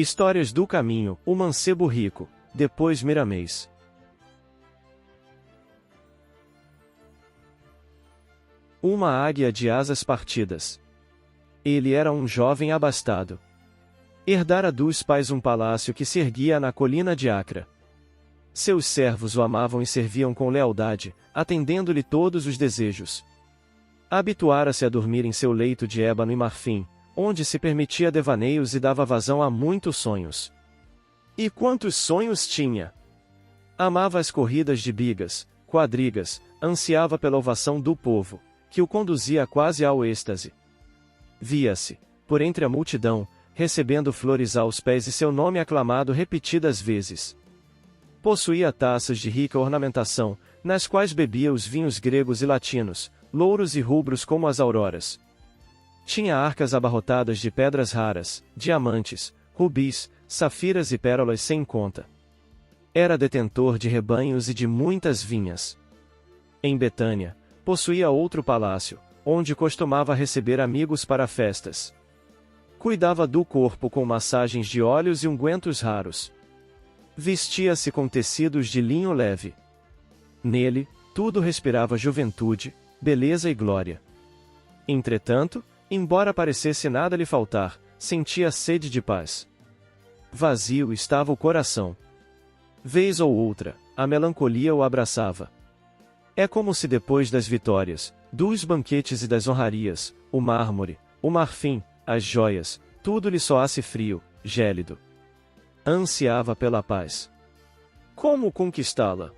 Histórias do Caminho, o Mancebo Rico, depois Miramês. Uma águia de asas partidas. Ele era um jovem abastado. Herdara dos pais um palácio que se erguia na colina de Acra. Seus servos o amavam e serviam com lealdade, atendendo-lhe todos os desejos. Habituara-se a dormir em seu leito de ébano e marfim, onde se permitia devaneios e dava vazão a muitos sonhos. E quantos sonhos tinha! Amava as corridas de bigas, quadrigas, ansiava pela ovação do povo, que o conduzia quase ao êxtase. Via-se, por entre a multidão, recebendo flores aos pés e seu nome aclamado repetidas vezes. Possuía taças de rica ornamentação, nas quais bebia os vinhos gregos e latinos, louros e rubros como as auroras. Tinha arcas abarrotadas de pedras raras, diamantes, rubis, safiras e pérolas sem conta. Era detentor de rebanhos e de muitas vinhas. Em Betânia, possuía outro palácio, onde costumava receber amigos para festas. Cuidava do corpo com massagens de óleos e ungüentos raros. Vestia-se com tecidos de linho leve. Nele, tudo respirava juventude, beleza e glória. Entretanto, embora parecesse nada lhe faltar, sentia sede de paz. Vazio estava o coração. Vez ou outra, a melancolia o abraçava. É como se depois das vitórias, dos banquetes e das honrarias, o mármore, o marfim, as joias, tudo lhe soasse frio, gélido. Ansiava pela paz. Como conquistá-la?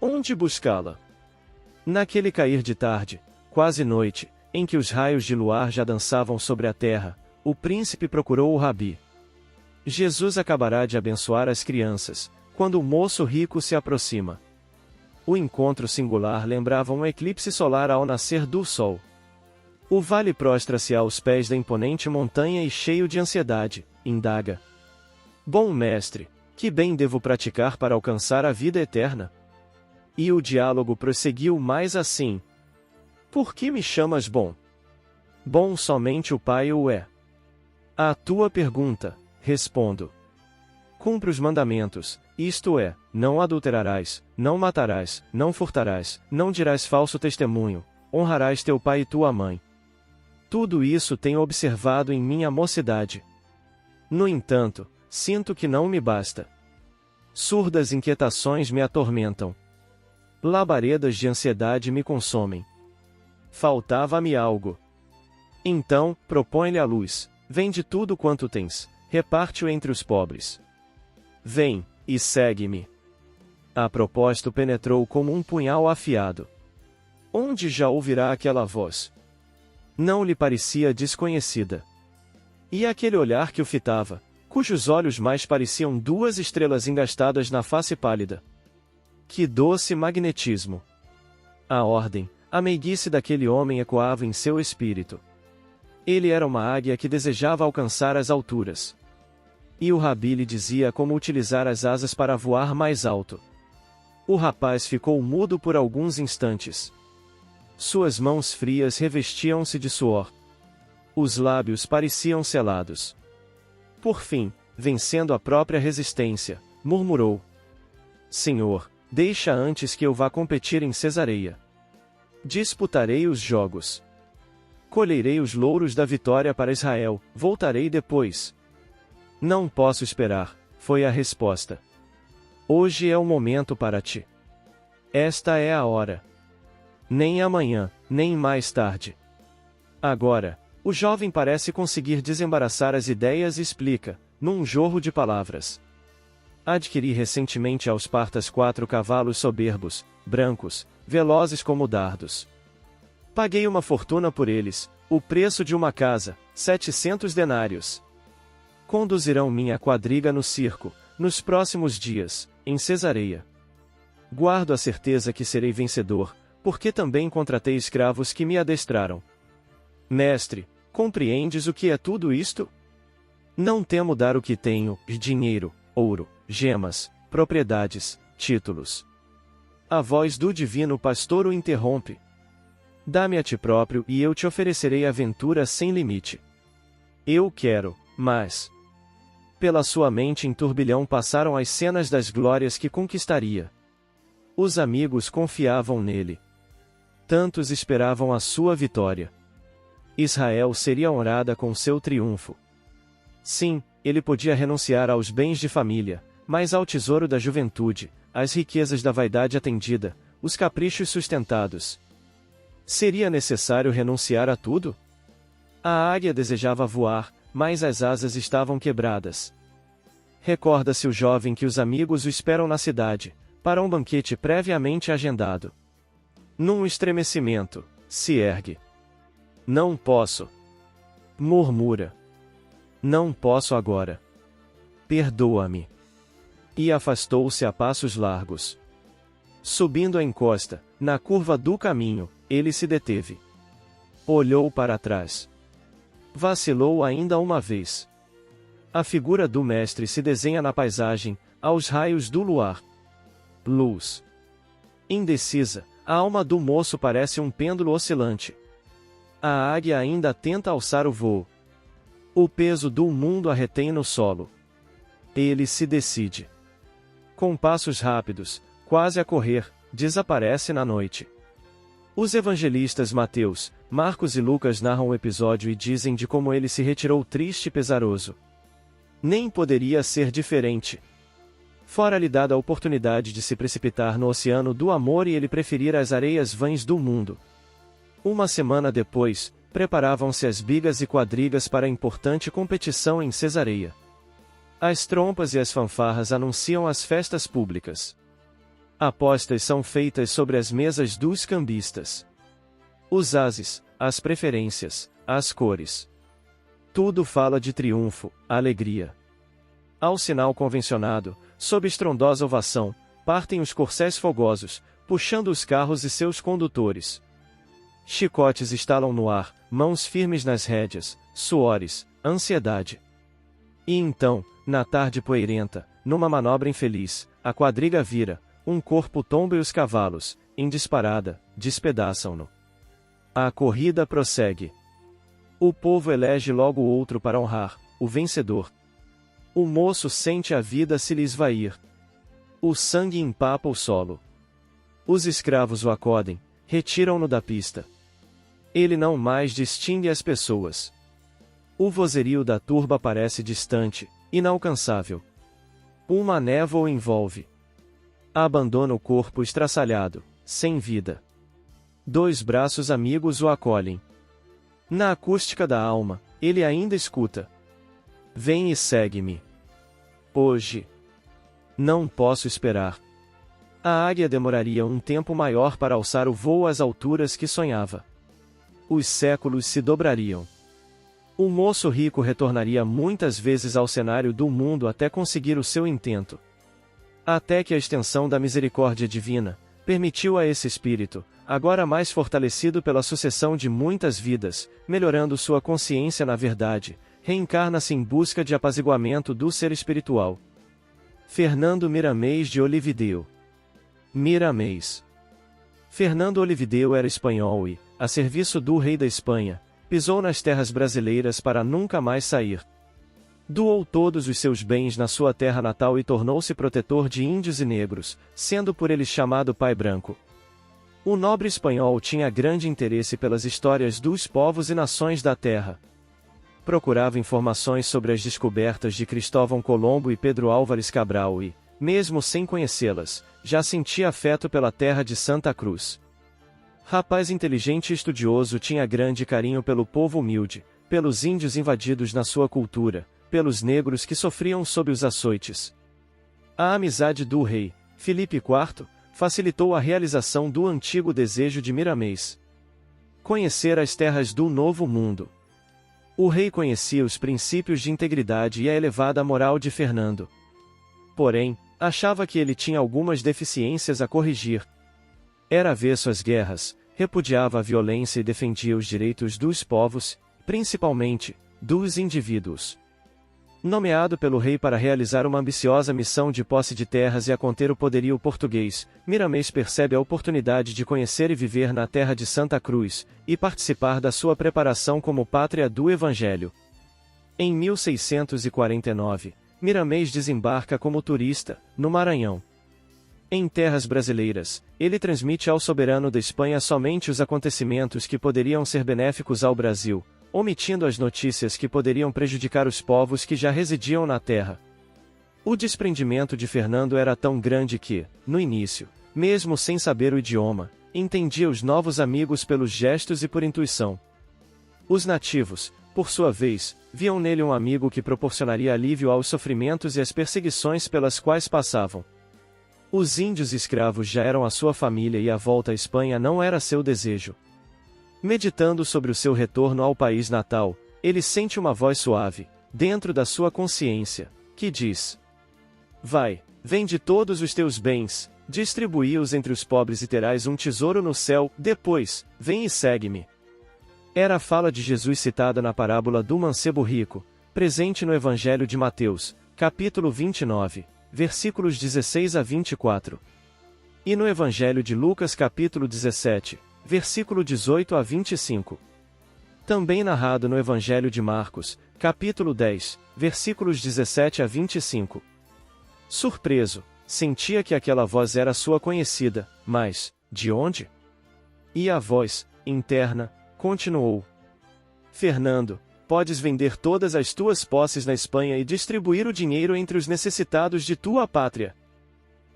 Onde buscá-la? Naquele cair de tarde, quase noite, em que os raios de luar já dançavam sobre a terra, o príncipe procurou o rabi. Jesus acabará de abençoar as crianças, quando o moço rico se aproxima. O encontro singular lembrava um eclipse solar ao nascer do sol. O vale prostra-se aos pés da imponente montanha e cheio de ansiedade, indaga: Bom mestre, que bem devo praticar para alcançar a vida eterna? E o diálogo prosseguiu mais assim: Por que me chamas bom? Bom somente o Pai o é. À tua pergunta, respondo: Cumpre os mandamentos, isto é, não adulterarás, não matarás, não furtarás, não dirás falso testemunho, honrarás teu pai e tua mãe. Tudo isso tenho observado em minha mocidade. No entanto, sinto que não me basta. Surdas inquietações me atormentam. Labaredas de ansiedade me consomem. Faltava-me algo. Então, propõe-lhe a luz, vende tudo quanto tens, reparte-o entre os pobres. Vem, e segue-me. A proposta penetrou como um punhal afiado. Onde já ouvirá aquela voz? Não lhe parecia desconhecida. E aquele olhar que o fitava, cujos olhos mais pareciam duas estrelas engastadas na face pálida. Que doce magnetismo! A ordem, a meiguice daquele homem ecoava em seu espírito. Ele era uma águia que desejava alcançar as alturas. E o rabi lhe dizia como utilizar as asas para voar mais alto. O rapaz ficou mudo por alguns instantes. Suas mãos frias revestiam-se de suor. Os lábios pareciam selados. Por fim, vencendo a própria resistência, murmurou: Senhor, deixa antes que eu vá competir em Cesareia. Disputarei os jogos. Colherei os louros da vitória para Israel, voltarei depois. Não posso esperar, foi a resposta. Hoje é o momento para ti. Esta é a hora. Nem amanhã, nem mais tarde. Agora, o jovem parece conseguir desembaraçar as ideias e explica, num jorro de palavras. Adquiri recentemente aos Partas 4 cavalos soberbos, brancos, velozes como dardos. Paguei uma fortuna por eles, o preço de uma casa, 700 denários. Conduzirão minha quadriga no circo, nos próximos dias, em Cesareia. Guardo a certeza que serei vencedor, porque também contratei escravos que me adestraram. Mestre, compreendes o que é tudo isto? Não temo dar o que tenho, dinheiro, ouro, gemas, propriedades, títulos. A voz do divino pastor o interrompe. Dá-me a ti próprio e eu te oferecerei aventura sem limite. Eu quero, mas... Pela sua mente em turbilhão passaram as cenas das glórias que conquistaria. Os amigos confiavam nele. Tantos esperavam a sua vitória. Israel seria honrada com seu triunfo. Sim, ele podia renunciar aos bens de família, mas ao tesouro da juventude, às riquezas da vaidade atendida, os caprichos sustentados. Seria necessário renunciar a tudo? A águia desejava voar, mas as asas estavam quebradas. Recorda-se o jovem que os amigos o esperam na cidade, para um banquete previamente agendado. Num estremecimento, se ergue. Não posso. Murmura. Não posso agora. Perdoa-me. E afastou-se a passos largos. Subindo a encosta, na curva do caminho, ele se deteve. Olhou para trás. Vacilou ainda uma vez. A figura do mestre se desenha na paisagem, aos raios do luar. Luz. Indecisa, a alma do moço parece um pêndulo oscilante. A águia ainda tenta alçar o voo. O peso do mundo a retém no solo. Ele se decide. Com passos rápidos, quase a correr, desaparece na noite. Os evangelistas Mateus, Marcos e Lucas narram o episódio e dizem de como ele se retirou triste e pesaroso. Nem poderia ser diferente. Fora-lhe dada a oportunidade de se precipitar no oceano do amor e ele preferir as areias vãs do mundo. Uma semana depois, preparavam-se as bigas e quadrigas para a importante competição em Cesareia. As trompas e as fanfarras anunciam as festas públicas. Apostas são feitas sobre as mesas dos cambistas. Os ases, as preferências, as cores. Tudo fala de triunfo, alegria. Ao sinal convencionado, sob estrondosa ovação, partem os corcéis fogosos, puxando os carros e seus condutores. Chicotes estalam no ar, mãos firmes nas rédeas, suores, ansiedade. E então, na tarde poeirenta, numa manobra infeliz, a quadriga vira, um corpo tomba e os cavalos, em disparada, despedaçam-no. A corrida prossegue. O povo elege logo outro para honrar, o vencedor. O moço sente a vida se lhe esvair. O sangue empapa o solo. Os escravos o acodem, retiram-no da pista. Ele não mais distingue as pessoas. O vozerio da turba parece distante, inalcançável. Uma névoa o envolve. Abandona o corpo estraçalhado, sem vida. Dois braços amigos o acolhem. Na acústica da alma, ele ainda escuta. Vem e segue-me. Hoje. Não posso esperar. A águia demoraria um tempo maior para alçar o voo às alturas que sonhava. Os séculos se dobrariam. O moço rico retornaria muitas vezes ao cenário do mundo até conseguir o seu intento. Até que a extensão da misericórdia divina permitiu a esse espírito, agora mais fortalecido pela sucessão de muitas vidas, melhorando sua consciência na verdade, reencarna-se em busca de apaziguamento do ser espiritual. Fernando Miramês de Olivideu. Miramês. Fernando Olivideu era espanhol e, a serviço do rei da Espanha, pisou nas terras brasileiras para nunca mais sair. Doou todos os seus bens na sua terra natal e tornou-se protetor de índios e negros, sendo por eles chamado Pai Branco. O nobre espanhol tinha grande interesse pelas histórias dos povos e nações da terra. Procurava informações sobre as descobertas de Cristóvão Colombo e Pedro Álvares Cabral e, mesmo sem conhecê-las, já sentia afeto pela terra de Santa Cruz. Rapaz inteligente e estudioso, tinha grande carinho pelo povo humilde, pelos índios invadidos na sua cultura, pelos negros que sofriam sob os açoites. A amizade do rei, Filipe IV, facilitou a realização do antigo desejo de Miramês. Conhecer as terras do Novo Mundo. O rei conhecia os princípios de integridade e a elevada moral de Fernando. Porém, achava que ele tinha algumas deficiências a corrigir. Era avesso às guerras, repudiava a violência e defendia os direitos dos povos, principalmente, dos indivíduos. Nomeado pelo rei para realizar uma ambiciosa missão de posse de terras e a conter o poderio português, Miramês percebe a oportunidade de conhecer e viver na terra de Santa Cruz, e participar da sua preparação como pátria do Evangelho. Em 1649, Miramês desembarca como turista, no Maranhão. Em terras brasileiras, ele transmite ao soberano da Espanha somente os acontecimentos que poderiam ser benéficos ao Brasil, omitindo as notícias que poderiam prejudicar os povos que já residiam na terra. O desprendimento de Fernando era tão grande que, no início, mesmo sem saber o idioma, entendia os novos amigos pelos gestos e por intuição. Os nativos, por sua vez, viam nele um amigo que proporcionaria alívio aos sofrimentos e às perseguições pelas quais passavam. Os índios escravos já eram a sua família e a volta à Espanha não era seu desejo. Meditando sobre o seu retorno ao país natal, ele sente uma voz suave, dentro da sua consciência, que diz: Vai, vende todos os teus bens, distribui-os entre os pobres e terás um tesouro no céu, depois, vem e segue-me. Era a fala de Jesus citada na parábola do mancebo rico, presente no Evangelho de Mateus, capítulo 29, versículos 16 a 24. E no Evangelho de Lucas capítulo 17, versículo 18 a 25. Também narrado no Evangelho de Marcos, capítulo 10, versículos 17 a 25. Surpreso, sentia que aquela voz era sua conhecida, mas, de onde? E a voz, interna, continuou: Fernando, podes vender todas as tuas posses na Espanha e distribuir o dinheiro entre os necessitados de tua pátria.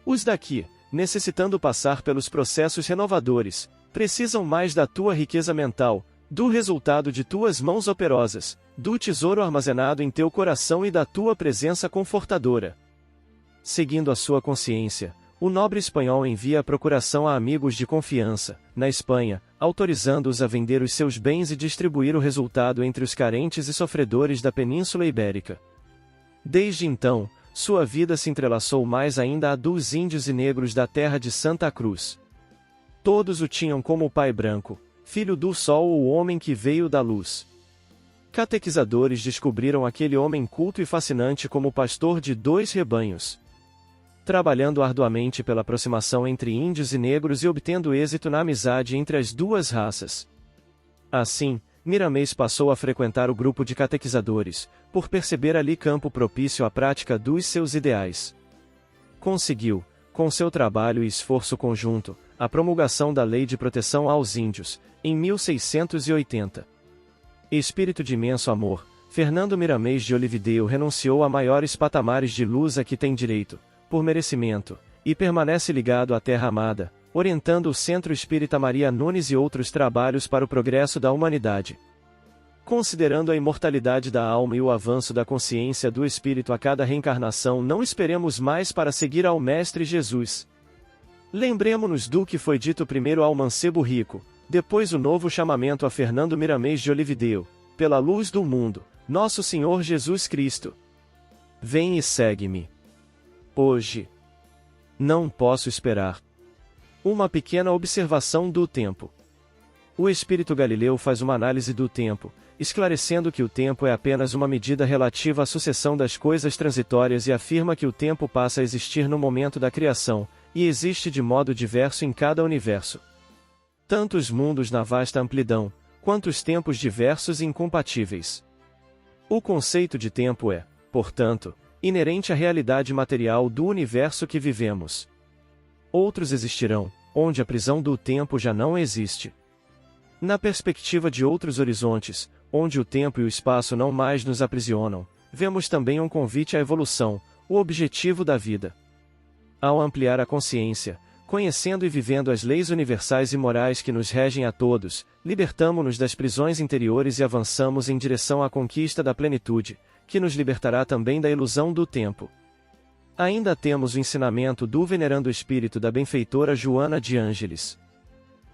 Os daqui, necessitando passar pelos processos renovadores, precisam mais da tua riqueza mental, do resultado de tuas mãos operosas, do tesouro armazenado em teu coração e da tua presença confortadora. Seguindo a sua consciência, o nobre espanhol envia a procuração a amigos de confiança, na Espanha, autorizando-os a vender os seus bens e distribuir o resultado entre os carentes e sofredores da Península Ibérica. Desde então, sua vida se entrelaçou mais ainda à dos índios e negros da terra de Santa Cruz. Todos o tinham como pai branco, filho do sol ou homem que veio da luz. Catequizadores descobriram aquele homem culto e fascinante como pastor de 2 rebanhos. Trabalhando arduamente pela aproximação entre índios e negros e obtendo êxito na amizade entre as duas raças. Assim, Miramês passou a frequentar o grupo de catequizadores, por perceber ali campo propício à prática dos seus ideais. Conseguiu, com seu trabalho e esforço conjunto, a promulgação da Lei de Proteção aos Índios, em 1680. Espírito de imenso amor, Fernando Miramês de Olivedeiro renunciou a maiores patamares de luz a que tem direito, por merecimento, e permanece ligado à terra amada, orientando o Centro Espírita Maria Nunes e outros trabalhos para o progresso da humanidade. Considerando a imortalidade da alma e o avanço da consciência do espírito a cada reencarnação, não esperemos mais para seguir ao Mestre Jesus. Lembremo-nos do que foi dito primeiro ao mancebo rico, depois o novo chamamento a Fernando Miramês de Olivedeiro, pela luz do mundo, nosso Senhor Jesus Cristo. Vem e segue-me. Hoje. Não posso esperar. Uma pequena observação do tempo. O espírito Galileu faz uma análise do tempo, esclarecendo que o tempo é apenas uma medida relativa à sucessão das coisas transitórias e afirma que o tempo passa a existir no momento da criação, e existe de modo diverso em cada universo. Tanto os mundos na vasta amplidão, quanto os tempos diversos e incompatíveis. O conceito de tempo é, portanto, inerente à realidade material do universo que vivemos. Outros existirão, onde a prisão do tempo já não existe. Na perspectiva de outros horizontes, onde o tempo e o espaço não mais nos aprisionam, vemos também um convite à evolução, o objetivo da vida. Ao ampliar a consciência, conhecendo e vivendo as leis universais e morais que nos regem a todos, libertamo-nos das prisões interiores e avançamos em direção à conquista da plenitude, que nos libertará também da ilusão do tempo. Ainda temos o ensinamento do venerando espírito da benfeitora Joana de Ângeles.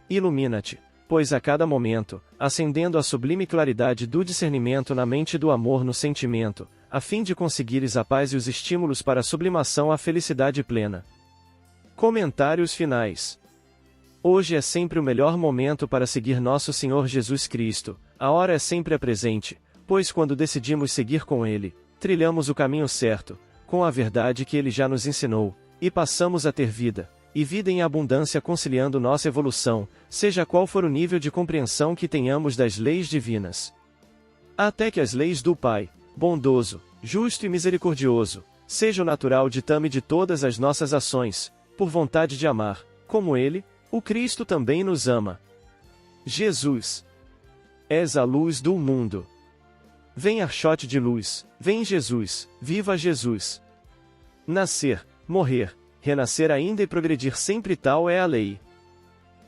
Ilumina-te, pois a cada momento, acendendo a sublime claridade do discernimento na mente do amor no sentimento, a fim de conseguires a paz e os estímulos para a sublimação à felicidade plena. Comentários finais. Hoje é sempre o melhor momento para seguir nosso Senhor Jesus Cristo, a hora é sempre a presente, pois quando decidimos seguir com Ele, trilhamos o caminho certo, com a verdade que Ele já nos ensinou, e passamos a ter vida, e vida em abundância conciliando nossa evolução, seja qual for o nível de compreensão que tenhamos das leis divinas. Até que as leis do Pai, bondoso, justo e misericordioso, seja o natural ditame de todas as nossas ações, por vontade de amar, como Ele, o Cristo também nos ama. Jesus. És a luz do mundo. Vem archote de luz, vem Jesus, viva Jesus. Nascer, morrer, renascer ainda e progredir sempre, tal é a lei.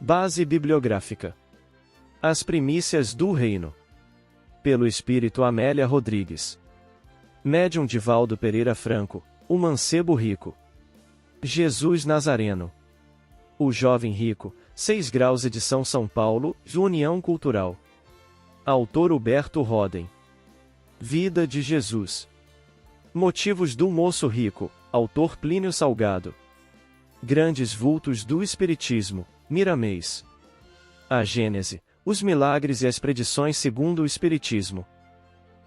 Base bibliográfica. As primícias do reino. Pelo Espírito Amélia Rodrigues. Médium Divaldo Pereira Franco, o mancebo rico. Jesus Nazareno. O jovem rico, 6 graus edição São Paulo, União Cultural. Autor Huberto Roden. Vida de Jesus. Motivos do moço rico, autor Plínio Salgado. Grandes vultos do Espiritismo, Miramês. A Gênese, os milagres e as predições segundo o Espiritismo.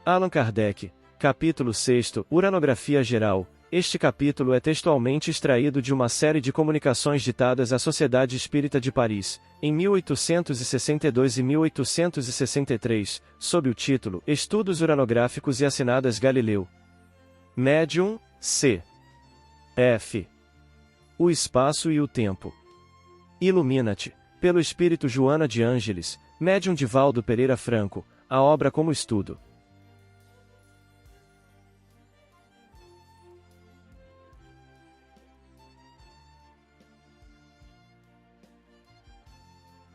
Allan Kardec, capítulo 6, Uranografia Geral. Este capítulo é textualmente extraído de uma série de comunicações ditadas à Sociedade Espírita de Paris, em 1862 e 1863, sob o título Estudos Uranográficos e assinadas Galileu. Médium, C. F. O Espaço e o Tempo. Ilumina-te, pelo Espírito Joana de Ângeles, Médium Divaldo Pereira Franco, a obra como estudo.